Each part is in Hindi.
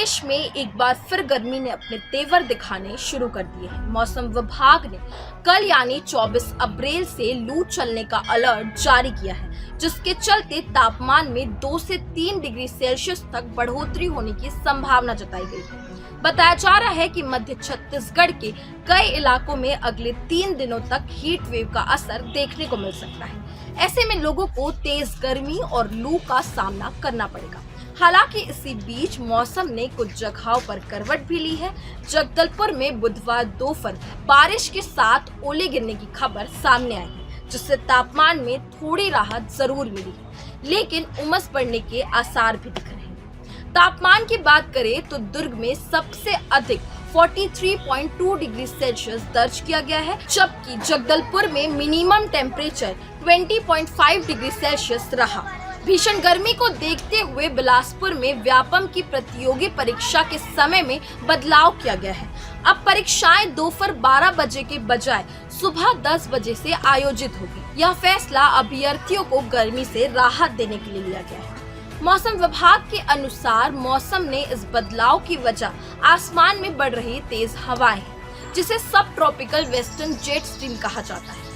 प्रदेश में एक बार फिर गर्मी ने अपने तेवर दिखाने शुरू कर दिए हैं। मौसम विभाग ने कल यानी 24 अप्रैल से लू चलने का अलर्ट जारी किया है, जिसके चलते तापमान में 2 से 3 डिग्री सेल्सियस तक बढ़ोतरी होने की संभावना जताई गई है। बताया जा रहा है कि मध्य छत्तीसगढ़ के कई इलाकों में अगले 3 दिनों तक हीट वेव का असर देखने को मिल सकता है। ऐसे में लोगों को तेज गर्मी और लू का सामना करना पड़ेगा। हालांकि इसी बीच मौसम ने कुछ जगहों पर करवट भी ली है। जगदलपुर में बुधवार दोपहर बारिश के साथ ओले गिरने की खबर सामने आई है, जिससे तापमान में थोड़ी राहत जरूर मिली है, लेकिन उमस बढ़ने के आसार भी दिख रहे हैं। तापमान की बात करें तो दुर्ग में सबसे अधिक 43.2 डिग्री सेल्सियस दर्ज किया गया है, जबकि जगदलपुर में मिनिमम टेम्परेचर 20.5 डिग्री सेल्सियस रहा। भीषण गर्मी को देखते हुए बिलासपुर में व्यापम की प्रतियोगी परीक्षा के समय में बदलाव किया गया है। अब परीक्षाएं दोपहर 12 बजे के बजाय सुबह 10 बजे से आयोजित होगी। यह फैसला अभ्यर्थियों को गर्मी से राहत देने के लिए लिया गया है। मौसम विभाग के अनुसार मौसम ने इस बदलाव की वजह आसमान में बढ़ रही तेज हवाएं हैं, जिसे सब ट्रॉपिकल वेस्टर्न जेट स्ट्रीम कहा जाता है।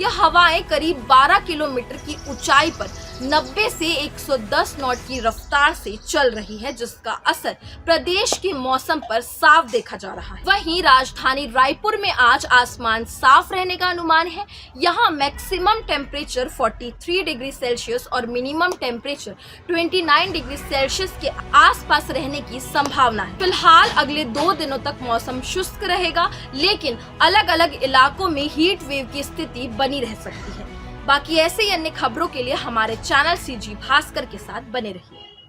यह हवाएं करीब 12 किलोमीटर की ऊंचाई पर 90 से 110 नॉट की रफ्तार से चल रही है, जिसका असर प्रदेश के मौसम पर साफ देखा जा रहा है। वहीं राजधानी रायपुर में आज आसमान साफ रहने का अनुमान है। यहां मैक्सिमम टेम्परेचर 43 डिग्री सेल्सियस और मिनिमम टेम्परेचर 29 डिग्री सेल्सियस के आसपास रहने की संभावना है। फिलहाल अगले 2 दिनों तक मौसम शुष्क रहेगा, लेकिन अलग अलग इलाकों में हीट वेव की स्थिति बनी रह सकती है। बाकी ऐसे ही अन्य खबरों के लिए हमारे चैनल CG भास्कर के साथ बने रहिए।